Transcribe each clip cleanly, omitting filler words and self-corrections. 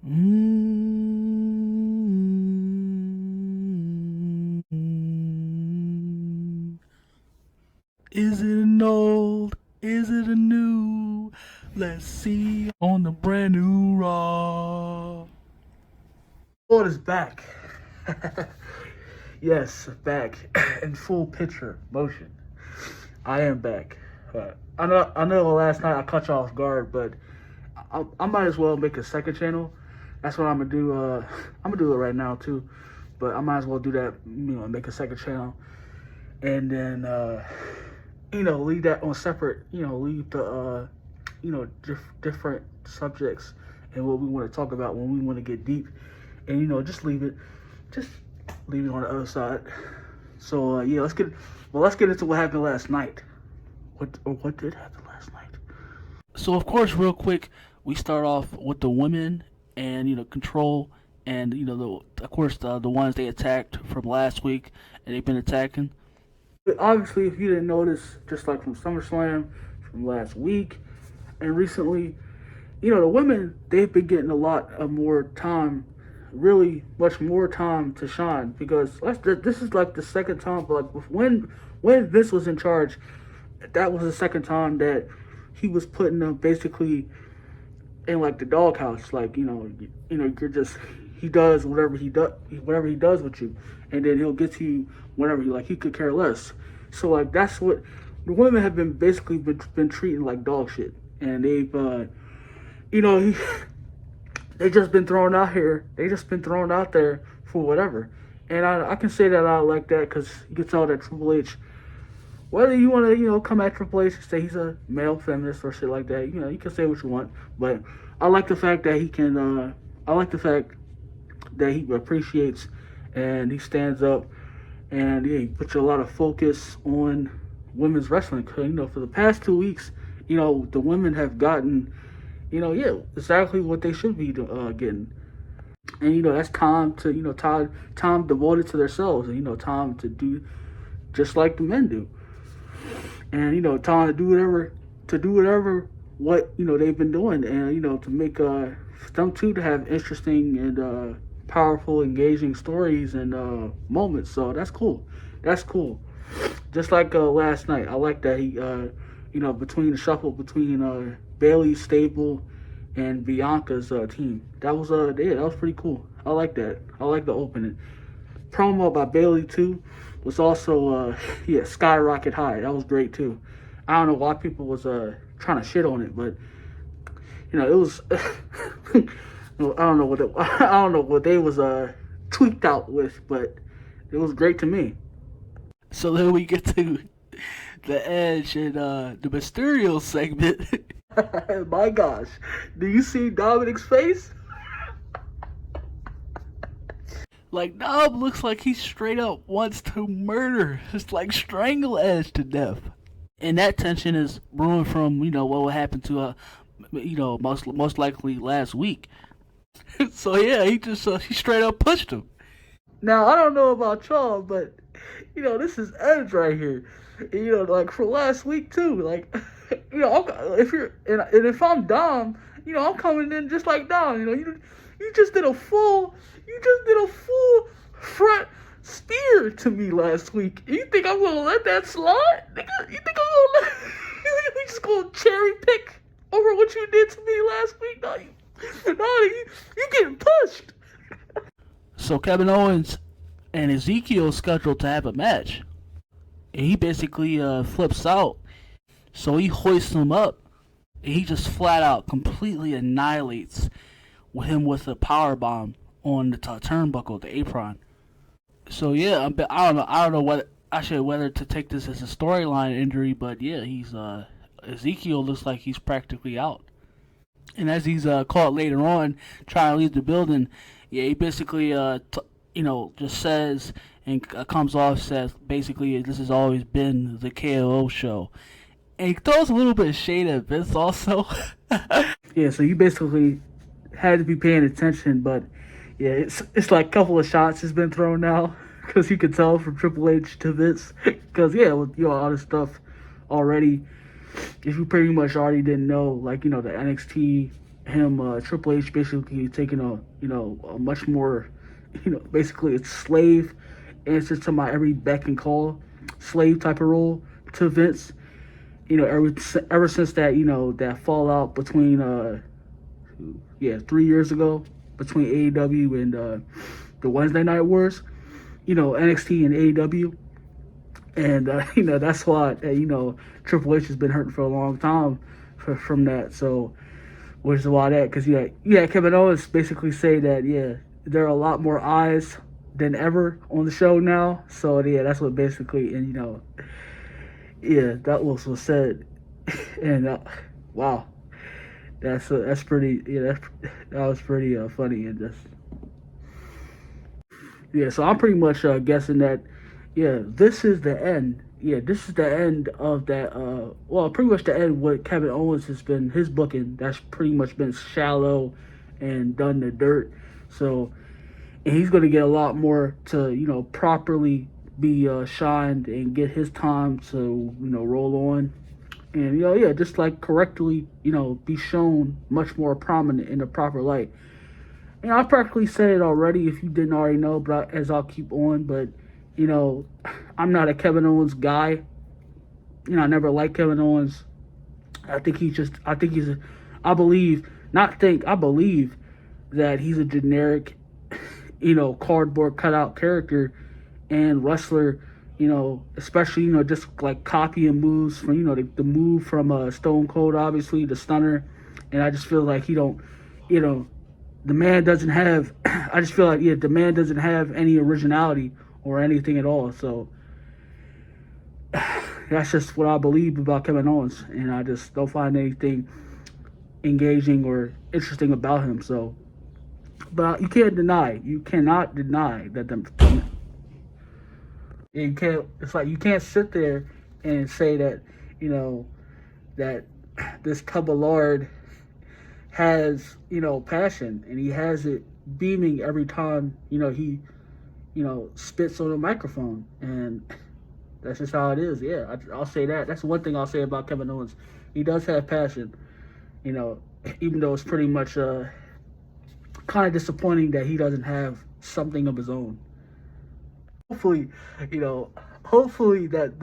Is it an old? Is it a new? Let's see on the brand new Raw. Lord is back. Yes, back in full picture motion. I am back. I know. Last night I caught you off guard, but I might as well make a second channel. That's what I'm gonna do. I'm gonna do it right now too, but I might as well do that. Make a second channel, and then leave that on separate. Leave the different subjects and what we want to talk about when we want to get deep, and just leave it on the other side. So yeah, let's get into what happened last night. What did happen last night? So of course, real quick, we start off with the women and control and of course the ones they attacked from last week and they've been attacking. But obviously, if you didn't notice, just like from SummerSlam, from last week, and recently, the women they've been getting a lot of more time, really much more time to shine because this is like the second time. But like when Vince was in charge, that was the second time that he was putting them basically in like the doghouse. Like you're just he does whatever he does with you, and then he'll get to you whenever he could care less. So like that's what the women have been basically been treating like dog shit, and they've they just been thrown out here. They just been thrown out there for whatever, and I can say that I like that because you can tell that Triple H. Whether you want to, come at Triple H and say he's a male feminist or shit like that, you can say what you want. But I like the fact that he can, I like the fact that he appreciates and he stands up and he puts a lot of focus on women's wrestling. Cause, for the past 2 weeks, the women have gotten, exactly what they should be getting. And, that's time to, time devoted to themselves and, time to do just like the men do. And time to do whatever what they've been doing, and to make them too to have interesting and powerful, engaging stories and moments. So that's cool. That's cool. Just like last night, I like that he between the shuffle between Bailey's stable and Bianca's team. That was that was pretty cool. I like that. I like the opening. Promo by Bailey too was also skyrocket high. That was great too. I don't know why people was trying to shit on it, but it was I don't know what they was tweaked out with, but it was great to me. So then we get to the Edge and the Mysterio segment. My gosh, do you see Dominic's face? Like, Dom looks like he straight up wants to murder, just like strangle Edge to death. And that tension is brewing from, what happened to, most likely last week. So yeah, he straight up pushed him. Now, I don't know about y'all, but, this is Edge right here. And, like for last week too, like, if I'm Dom, I'm coming in just like Dom, you just did a full front spear to me last week. You think I'm gonna let that slide? You think I'm gonna we just gonna cherry pick over what you did to me last week? No, you getting pushed. So Kevin Owens and Ezekiel scheduled to have a match, and he basically flips out. So he hoists him up, and he just flat out completely annihilates him with a power bomb on the turnbuckle, the apron. So yeah, I don't know whether to take this as a storyline injury, but yeah, he's Ezekiel looks like he's practically out. And as he's caught later on trying to leave the building, yeah, he basically just says and comes off says basically this has always been the KO show, and he throws a little bit of shade at Vince also. Yeah, so you basically had to be paying attention, but yeah, it's like a couple of shots has been thrown now because you could tell from Triple H to Vince because with all this stuff already, if you pretty much already didn't know, like the NXT Triple H basically taking a much more, basically a slave answer to my every beck and call, slave type of role to Vince. Ever since that, that fallout between 3 years ago between AEW and the Wednesday Night Wars, NXT and AEW. And that's why Triple H has been hurting for a long time from that. So, which is why that, because Kevin Owens basically say that there are a lot more eyes than ever on the show now. So that's what basically, and that was said. And wow, that's pretty. That was pretty funny. And just so I'm pretty much guessing that this is the end. This is the end of that. Pretty much the end of what Kevin Owens has been, his booking. That's pretty much been shallow and done to dirt. So, and he's going to get a lot more to, properly be shined and get his time to, roll on. And, just like correctly, be shown much more prominent in the proper light. And I practically said it already if you didn't already know, but as I'll keep on, but I'm not a Kevin Owens guy. I never liked Kevin Owens. I believe that he's a generic, cardboard cutout character and wrestler, especially, just like copying moves from, the move from Stone Cold, obviously, the stunner. And I just feel like he don't, the man doesn't have, I just feel like, the man doesn't have any originality or anything at all. So that's just what I believe about Kevin Owens, and I just don't find anything engaging or interesting about him. So, but you cannot deny that you can't. It's like you can't sit there and say that that this tub of lard has passion, and he has it beaming every time he spits on a microphone, and that's just how it is. I'll say that. That's one thing I'll say about Kevin Owens. He does have passion, even though it's pretty much kind of disappointing that he doesn't have something of his own. Hopefully that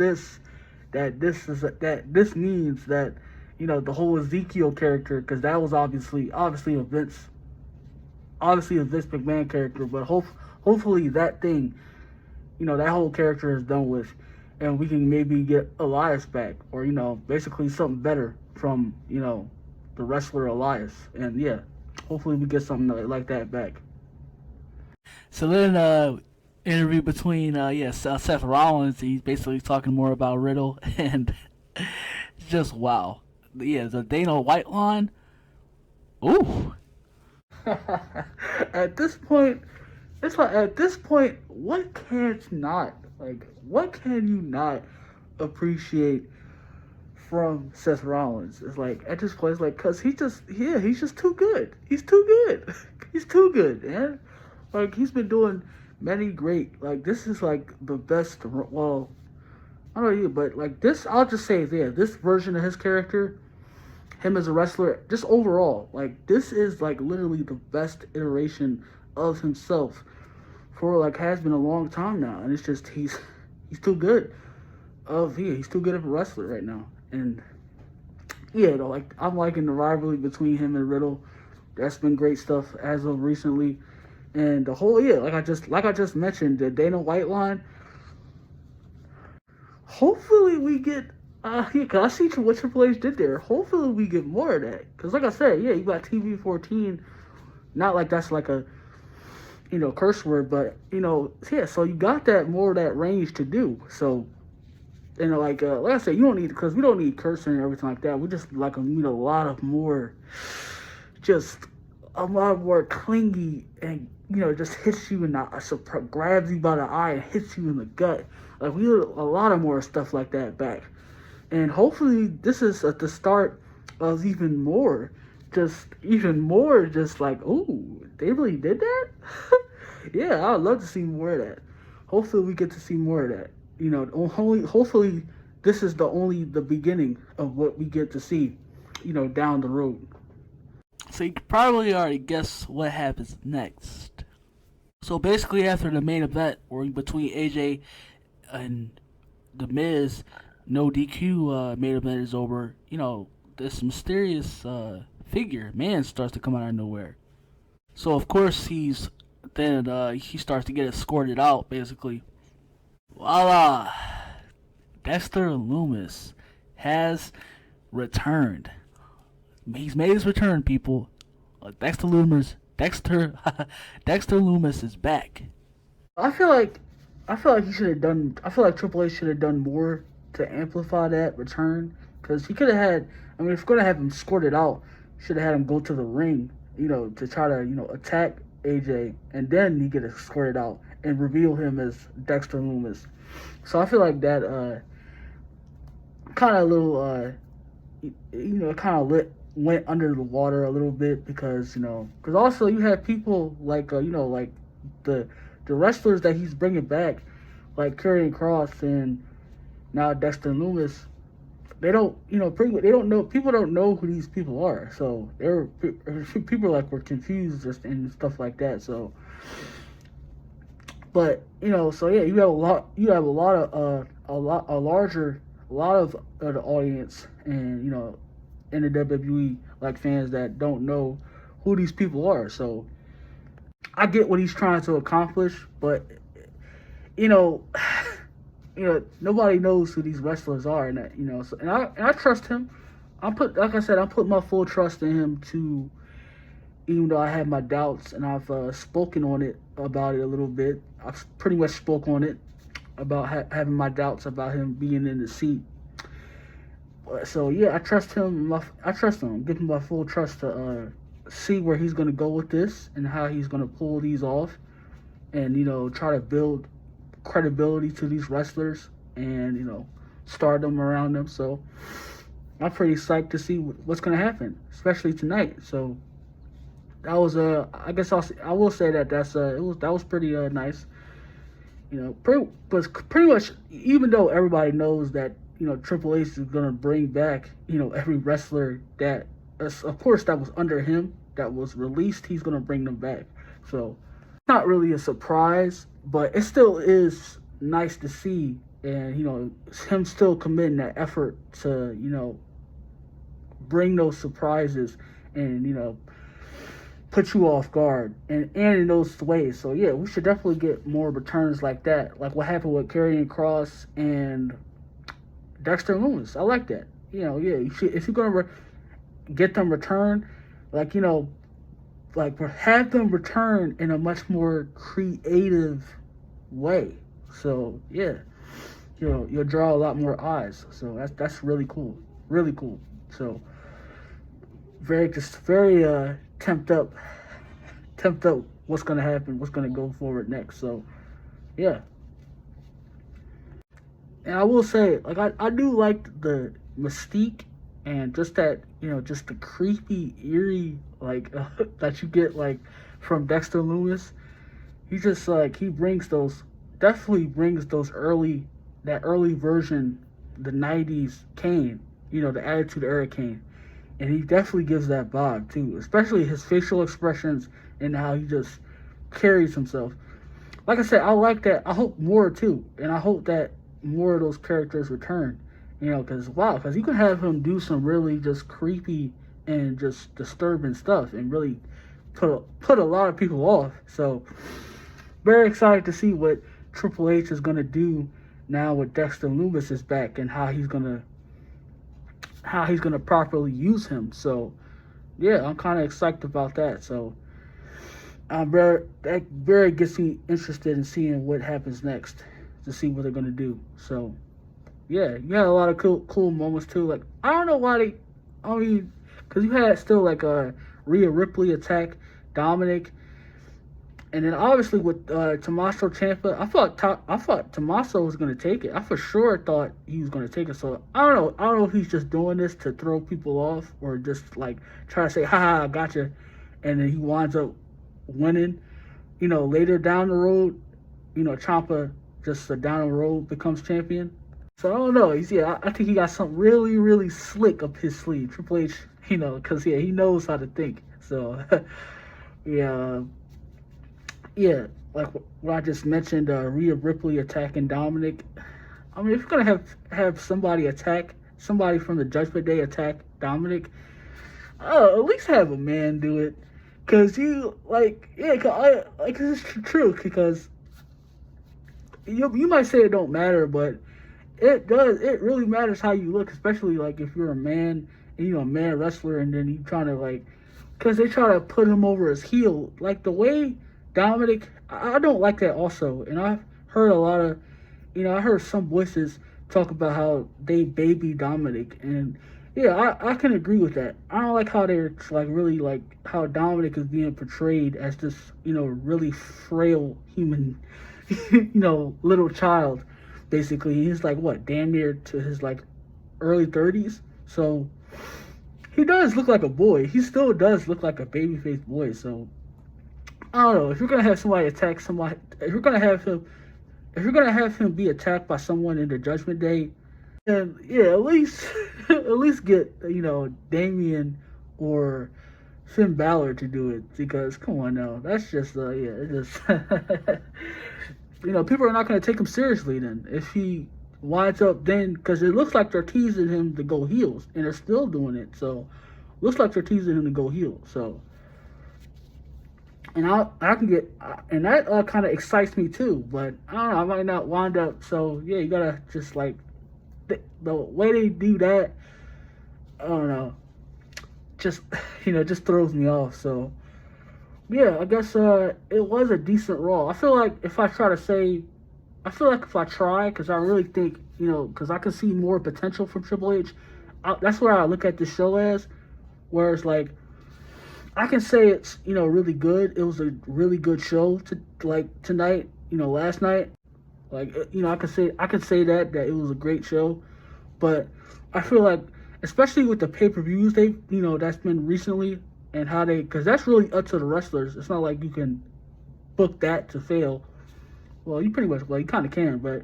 this means that the whole Ezekiel character, because that was obviously a Vince McMahon character, but hopefully that thing, that whole character is done with, and we can maybe get Elias back, or basically something better from the wrestler Elias, and hopefully we get something like that back. So then interview between Seth Rollins. He's basically talking more about Riddle, and just wow. The Dana White line. Ooh. At this point, it's like, what can you not appreciate from Seth Rollins? It's like, at this point, it's like, cause he's just too good. He's too good. He's too good, man. Like, he's been doing many great, like, this is like the best, well, I don't know you, but like this, I'll just say this version of his character, him as a wrestler, just overall, like, this is like literally the best iteration of himself for like has been a long time now, and it's just he's too good he's too good of a wrestler right now. And like, I'm liking the rivalry between him and Riddle. That's been great stuff as of recently. And the whole like I just mentioned, the Dana White line, hopefully we get cause I see what Triple H did there. Hopefully we get more of that, because like I said, you got TV-14, not like that's like a curse word, but so you got that more of that range to do. So like I said, you don't need, because we don't need cursing and everything like that. We just like need a lot more clingy, and just hits you in the grabs you by the eye and hits you in the gut. Like, we need a lot of more stuff like that back. And hopefully this is at the start of even more just like, ooh, they really did that? Yeah, I'd love to see more of that. Hopefully we get to see more of that. Hopefully this is only the beginning of what we get to see, down the road. So you probably already guess what happens next. So basically, after the main event, or between AJ and The Miz, no DQ main event is over. This mysterious figure, man, starts to come out of nowhere. So of course he starts to get escorted out. Basically, voila, Dexter Lumis has returned. He's made his return, people. Dexter Lumis is back. I feel like he should have done. I feel like Triple H should have done more to amplify that return, because he could have had. I mean, if you're gonna have him escorted out, should have had him go to the ring, to try to attack AJ, and then he get escorted out and reveal him as Dexter Lumis. So I feel like that kind of little kind of went under the water a little bit, because also you have people like like the wrestlers that he's bringing back, like Karrion Kross and now Dexter Lumis. They don't they don't know, people don't know who these people are, so people were confused and stuff like that. So, but so yeah, you have a lot of the audience, and in the WWE, like, fans that don't know who these people are. So I get what he's trying to accomplish, but nobody knows who these wrestlers are, and that, so, and I trust him. I'm putting my full trust in him to, even though I have my doubts, and I've spoken about it a little bit. I've pretty much spoke on it about having my doubts about him being in the seat. So yeah, I trust him. I'm giving my full trust to see where he's gonna go with this and how he's gonna pull these off, and try to build credibility to these wrestlers, and stardom around them. So I'm pretty psyched to see what's gonna happen, especially tonight. So that was I guess I will say that that was pretty nice. Pretty much, even though everybody knows that Triple H is gonna bring back every wrestler that, of course, that was under him, that was released, he's gonna bring them back. So not really a surprise, but it still is nice to see, and him still committing that effort to bring those surprises and put you off guard, and in those ways. So yeah, we should definitely get more returns like that, like what happened with Karrion Kross and Dexter Lumis. I like that. Yeah, you should, if you're gonna get them return, like have them return in a much more creative way. So yeah, you'll draw a lot more eyes. So that's really cool, really cool. So very temped up what's gonna happen, what's gonna go forward next. So yeah. And I will say, like, I do like the mystique, and just that, just the creepy, eerie, like, that you get, like, from Dexter Lumis. He just, like, definitely brings that early version, the 90s Kane, the Attitude Era Kane. And he definitely gives that vibe, too, especially his facial expressions and how he just carries himself. Like I said, I like that. I hope more, too, and I hope that more of those characters return, because you can have him do some really just creepy and just disturbing stuff and really put a lot of people off. So very excited to see what Triple H is gonna do now with Dexter Lumis is back, and how he's gonna properly use him. So yeah, I'm kind of excited about that. So that very gets me interested in seeing what happens next, to see what they're gonna do. So yeah, you had a lot of cool moments too. Like, I don't know why because you had still like Rhea Ripley attack Dominic, and then obviously with Tommaso Ciampa, I thought Tommaso was gonna take it. I for sure thought he was gonna take it. So I don't know if he's just doing this to throw people off, or just like try to say, "Ha, I gotcha," and then he winds up winning. Later down the road, Ciampa just down the road becomes champion. So I don't know. I think he got something really, really slick up his sleeve. Triple H, because he knows how to think. So, yeah, yeah, like what I just mentioned, Rhea Ripley attacking Dominic. I mean, if you're gonna have somebody attack somebody from the Judgment Day attack Dominic, at least have a man do it, cause you like yeah, cause it's true. Because you might say it don't matter, but it does. It really matters how you look, especially like if you're a man and a man wrestler, and then you trying to like, cause they try to put him over as heel, like the way Dominic. I don't like that also, and I've heard a lot of, I heard some voices talk about how they baby Dominic, and yeah, I can agree with that. I don't like how they're like really like how Dominic is being portrayed as this, really frail human, little child. Basically, he's like what, damn near to his like early 30s. So he does look like a boy. He still does look like a baby-faced boy. So I don't know, if you're gonna have somebody attack somebody, if you're gonna have him be attacked by someone in the Judgment Day, then yeah, at least get Damien or Finn Balor to do it, because come on now, that's just it just people are not going to take him seriously then if he winds up then, because it looks like they're teasing him to go heels, and they're still doing it. So looks like they're teasing him to go heel. So and I can get, and that kind of excites me too, but I don't know, I might not wind up. So yeah, you gotta just like the way they do that, I don't know, just just throws me off. So yeah, I guess it was a decent Raw. I feel like if I try, because I really think, because I can see more potential from Triple H. That's where I look at the show as, whereas like I can say it's really good. It was a really good show tonight. Last night, like I could say that it was a great show, but I feel like, especially with the pay-per-views that's been recently, and how because that's really up to the wrestlers. It's not like you can book that to fail. Well, you pretty much, well, you kind of can, but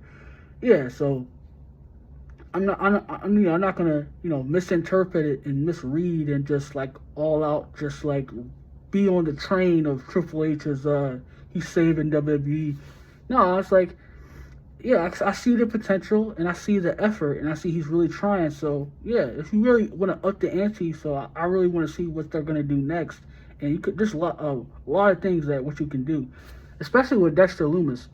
yeah. So I'm not gonna misinterpret it and misread and just like all out just like be on the train of Triple H as he's saving WWE. No, it's like, yeah, I see the potential and I see the effort and I see he's really trying. So yeah, if you really want to up the ante, so I really want to see what they're gonna do next. And you could, there's a lot of things that what you can do, especially with Dexter Lumis.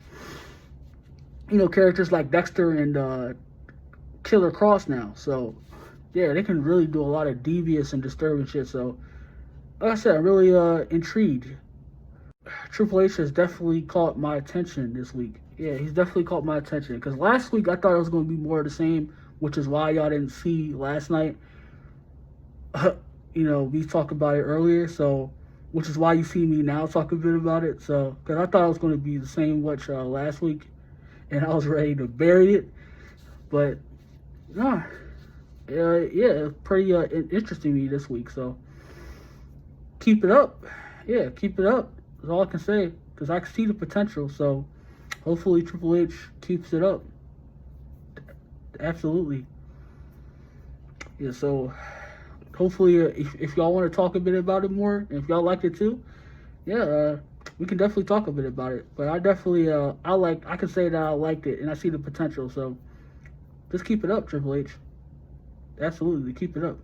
Characters like Dexter and Killer Cross now. So yeah, they can really do a lot of devious and disturbing shit. So like I said, I'm really intrigued. Triple H has definitely caught my attention this week. Yeah, he's definitely caught my attention, because last week I thought it was going to be more of the same, which is why y'all didn't see last night. We talked about it earlier, so which is why you see me now talk a bit about it. So because I thought it was going to be the same last week, and I was ready to bury it, but no, yeah, pretty interesting me this week. So keep it up. Yeah, keep it up. That's all I can say, because I can see the potential. So hopefully Triple H keeps it up. Absolutely. Yeah, so hopefully if y'all want to talk a bit about it more, and if y'all liked it too, yeah, we can definitely talk a bit about it. But I definitely, I can say that I liked it and I see the potential. So just keep it up, Triple H. Absolutely, keep it up.